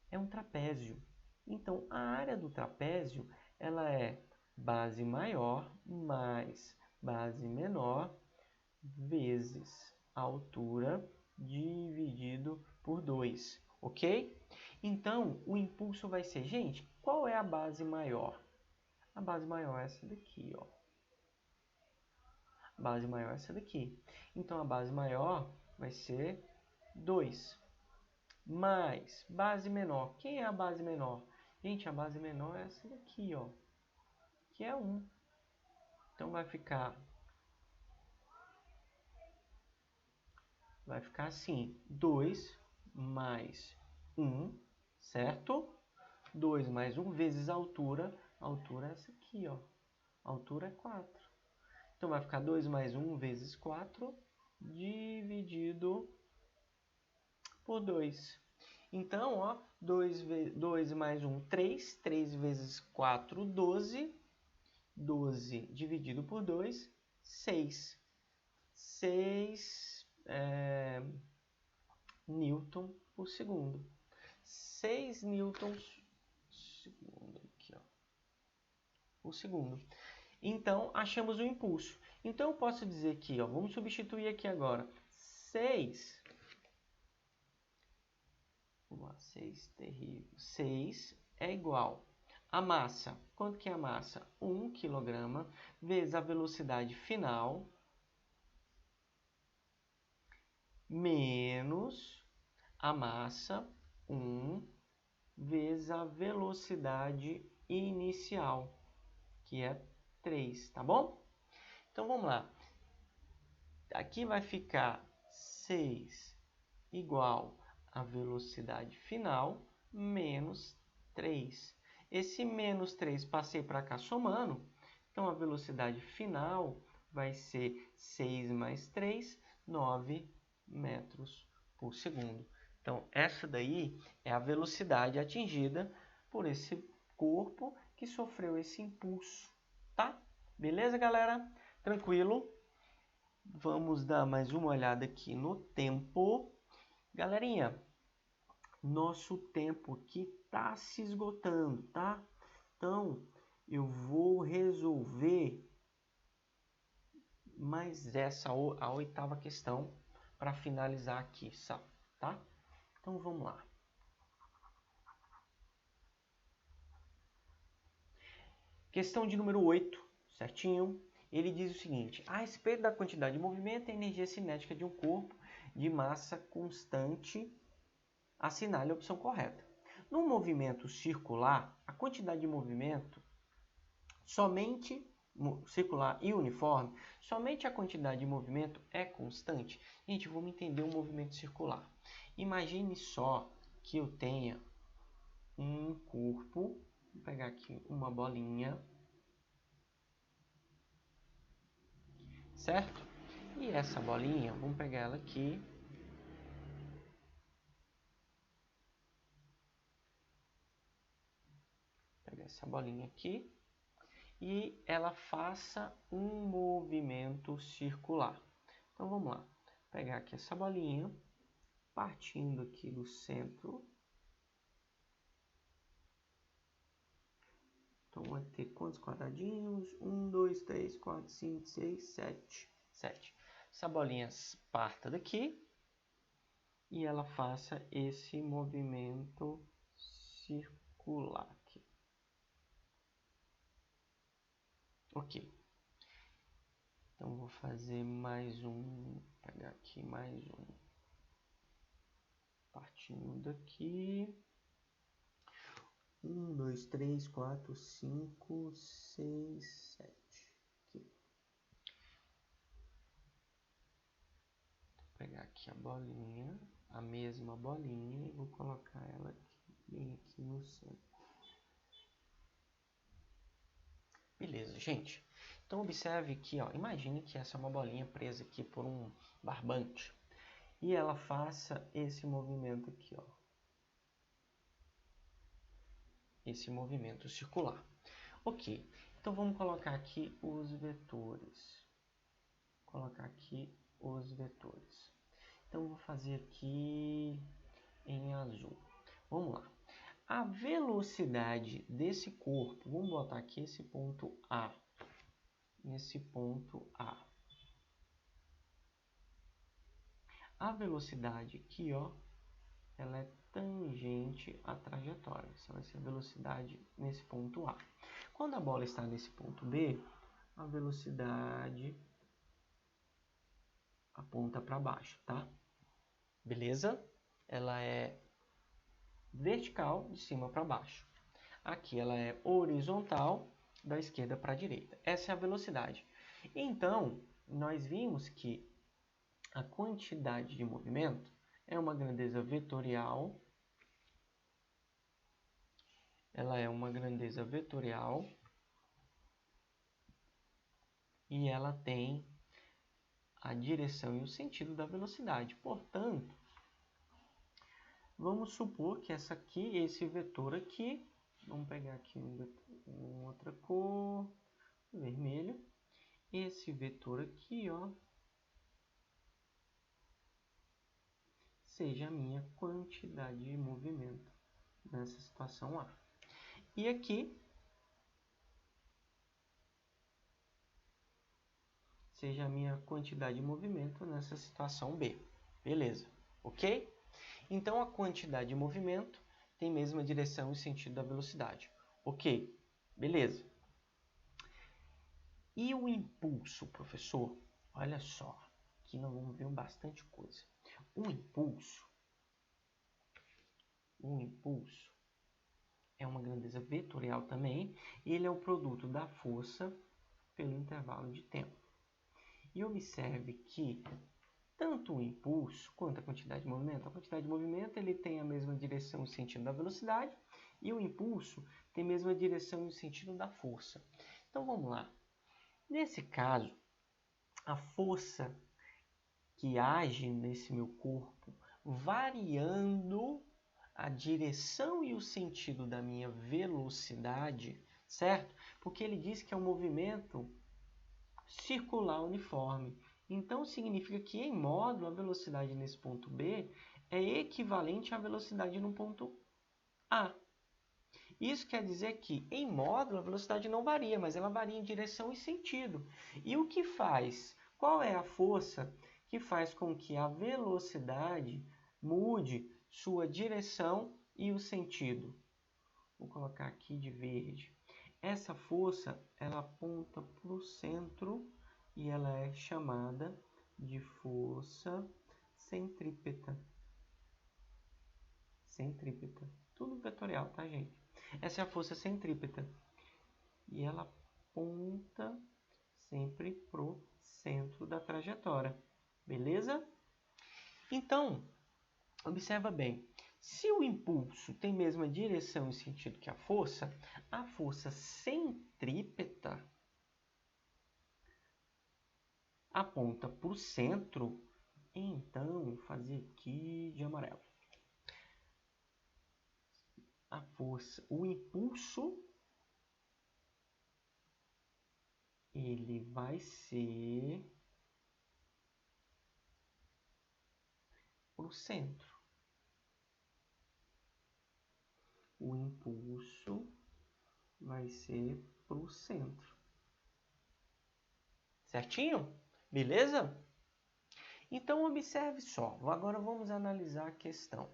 É um trapézio. Então, a área do trapézio, ela é base maior mais base menor vezes a altura dividido por 2, ok? Então, o impulso vai ser, gente, qual é a base maior? A base maior é essa daqui, ó. A base maior é essa daqui. Então, a base maior vai ser 2. Mais base menor. Quem é a base menor? Gente, a base menor é essa daqui, ó. Que é 1. Então, vai ficar assim, 2 mais 1, certo? 2 mais 1 vezes a altura é essa aqui, ó. A altura é 4. Então, vai ficar 2 mais 1 vezes 4 dividido por 2. Então, ó, 2 mais 1, 3. 3 vezes 4, 12. 12 dividido por 2, 6. 6 Newton por segundo. 6 newtons por segundo. Então, achamos o impulso. Então, eu posso dizer aqui, ó, vamos substituir aqui agora. 6. Vamos lá, 6 terrível. 6 é igual a massa. Quanto que é a massa? 1 kg vezes a velocidade final menos a massa 1 vezes a velocidade inicial, que é 3, tá bom? Então, vamos lá. Aqui vai ficar 6 igual a velocidade final menos 3. Esse menos 3 passei para cá somando, então a velocidade final vai ser 6 mais 3, 9 metros por segundo. Então, essa daí é a velocidade atingida por esse corpo que sofreu esse impulso, tá? Beleza, galera? Tranquilo? Vamos dar mais uma olhada aqui no tempo. Galerinha, nosso tempo aqui está se esgotando, tá? Então, eu vou resolver mais a oitava questão para finalizar aqui, tá? Então, vamos lá. Questão de número 8, certinho? Ele diz o seguinte: a respeito da quantidade de movimento e energia cinética de um corpo de massa constante, assinale a opção correta. No movimento circular, a quantidade de movimento somente circular e uniforme, somente a quantidade de movimento é constante. Gente, vamos entender o movimento circular. Imagine só que eu tenha um corpo, vou pegar aqui uma bolinha, certo? E essa bolinha, vamos pegar ela aqui. Pegar essa bolinha aqui. E ela faça um movimento circular. Então vamos lá. Vou pegar aqui essa bolinha, partindo aqui do centro. Então vai ter quantos quadradinhos? 1, 2, 3, 4, 5, 6, 7. 7. Essa bolinha parta daqui e ela faça esse movimento circular aqui. Ok. Então vou fazer mais um, vou pegar aqui mais um. Partindo daqui. 1, 2, 3, 4, 5, 6, 7. Aqui. Vou pegar aqui a bolinha, a mesma bolinha, e vou colocar ela aqui, bem aqui no centro. Beleza, gente. Então observe que, ó, imagine que essa é uma bolinha presa aqui por um barbante. E ela faça esse movimento aqui, ó. Esse movimento circular. Ok, então vamos colocar aqui os vetores. Vou colocar aqui os vetores. Então vou fazer aqui em azul. Vamos lá. A velocidade desse corpo, vamos botar aqui esse ponto A. Nesse ponto A. A velocidade aqui, ó, ela é tangente à trajetória. Essa vai ser a velocidade nesse ponto A. Quando a bola está nesse ponto B, a velocidade aponta para baixo, tá? Beleza? Ela é vertical, de cima para baixo. Aqui ela é horizontal, da esquerda para a direita. Essa é a velocidade. Então, nós vimos que a quantidade de movimento é uma grandeza vetorial. Ela é uma grandeza vetorial e ela tem a direção e o sentido da velocidade. Portanto, vamos supor que esse vetor aqui, vamos pegar aqui uma outra cor, vermelho. Esse vetor aqui, ó, seja a minha quantidade de movimento nessa situação A. E aqui, seja a minha quantidade de movimento nessa situação B. Beleza, ok? Então, a quantidade de movimento tem mesma direção e sentido da velocidade. Ok, beleza. E o impulso, professor? Olha só, aqui nós vamos ver bastante coisa. O impulso é uma grandeza vetorial também. Ele é o produto da força pelo intervalo de tempo. E observe que tanto o impulso quanto a quantidade de movimento, ele tem a mesma direção e sentido da velocidade, e o impulso tem a mesma direção e sentido da força. Então vamos lá. Nesse caso, a força que age nesse meu corpo, variando a direção e o sentido da minha velocidade, certo? Porque ele diz que é um movimento circular uniforme. Então, significa que em módulo, a velocidade nesse ponto B é equivalente à velocidade no ponto A. Isso quer dizer que, em módulo, a velocidade não varia, mas ela varia em direção e sentido. E o que faz? Qual é a força que faz com que a velocidade mude sua direção e o sentido? Vou colocar aqui de verde. Essa força, ela aponta para o centro e ela é chamada de força centrípeta. Centrípeta. Tudo vetorial, tá, gente? Essa é a força centrípeta. E ela aponta sempre pro centro da trajetória. Beleza? Então, observa bem. Se o impulso tem mesma direção e sentido que a força centrípeta aponta para o centro. Então, vou fazer aqui de amarelo. A força, o impulso, ele vai ser para o centro. O impulso vai ser para o centro. Certinho? Beleza? Então, observe só. Agora vamos analisar a questão.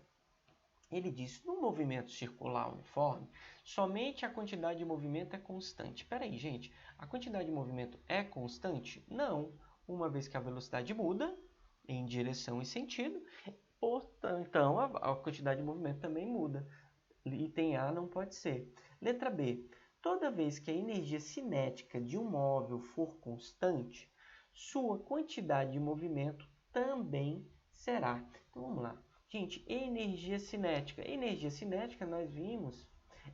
Ele diz, no movimento circular uniforme, somente a quantidade de movimento é constante. Espera aí, gente. A quantidade de movimento é constante? Não. Uma vez que a velocidade muda em direção e sentido, portanto, então a quantidade de movimento também muda. Item A não pode ser. Letra B. Toda vez que a energia cinética de um móvel for constante, sua quantidade de movimento também será. Então vamos lá. Gente, energia cinética. Energia cinética, nós vimos,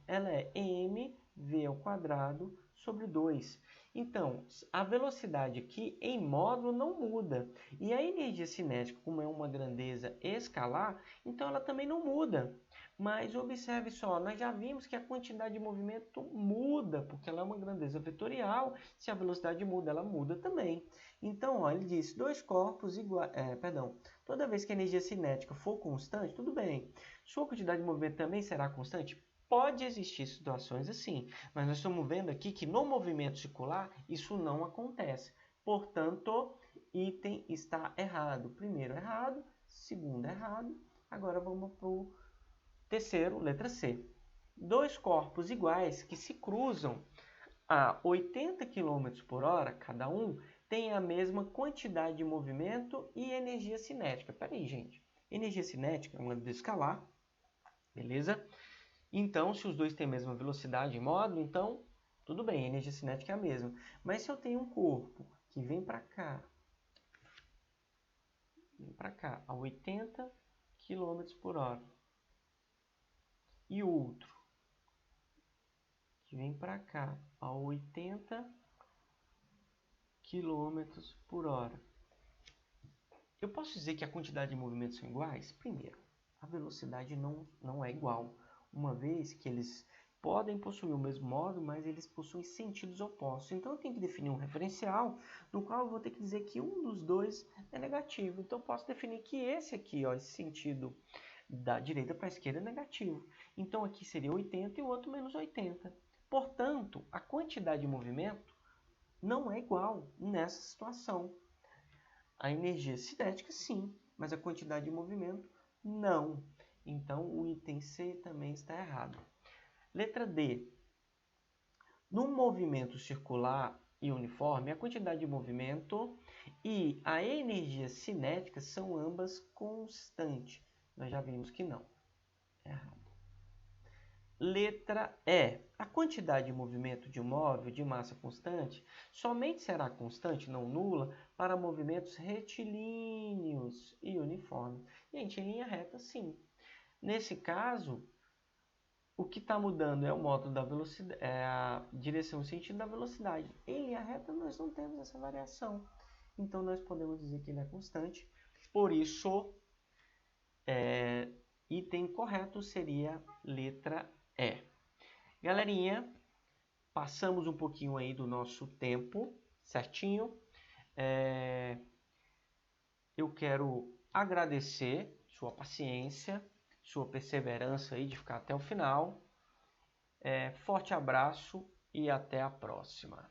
ela é mv ao quadrado sobre 2. Então, a velocidade aqui em módulo não muda. E a energia cinética, como é uma grandeza escalar, então ela também não muda. Mas observe só, nós já vimos que a quantidade de movimento muda, porque ela é uma grandeza vetorial. Se a velocidade muda, ela muda também. Então, ó, ele diz, dois corpos iguais... toda vez que a energia cinética for constante, tudo bem. Sua quantidade de movimento também será constante? Pode existir situações assim, mas nós estamos vendo aqui que no movimento circular isso não acontece. Portanto, item está errado. Primeiro errado, segundo errado. Agora vamos para o terceiro, letra C. Dois corpos iguais que se cruzam a 80 km por hora cada um têm a mesma quantidade de movimento e energia cinética. Espera aí, gente. Energia cinética é uma grandeza escalar, beleza? Então, se os dois têm a mesma velocidade em módulo, então, tudo bem, a energia cinética é a mesma. Mas se eu tenho um corpo que vem para cá, a 80 km por hora, e outro que vem para cá a 80 km por hora, eu posso dizer que a quantidade de movimentos são iguais? Primeiro, a velocidade não é igual, uma vez que eles podem possuir o mesmo módulo, mas eles possuem sentidos opostos. Então, eu tenho que definir um referencial, no qual eu vou ter que dizer que um dos dois é negativo. Então, eu posso definir que esse aqui, ó, esse sentido da direita para a esquerda é negativo. Então, aqui seria 80 e o outro menos 80. Portanto, a quantidade de movimento não é igual nessa situação. A energia cinética, sim, mas a quantidade de movimento, não. Então, o item C também está errado. Letra D. No movimento circular e uniforme, a quantidade de movimento e a energia cinética são ambas constantes. Nós já vimos que não. Errado. Letra E. A quantidade de movimento de um móvel de massa constante somente será constante, não nula, para movimentos retilíneos e uniformes. Gente, em linha reta, sim. Nesse caso, o que está mudando é o módulo da velocidade, é a direção e sentido da velocidade. Em linha reta, nós não temos essa variação. Então, nós podemos dizer que ele é constante. Por isso, item correto seria letra E. Galerinha, passamos um pouquinho aí do nosso tempo, certinho? eu quero agradecer sua paciência, sua perseverança aí de ficar até o final. Forte abraço e até a próxima.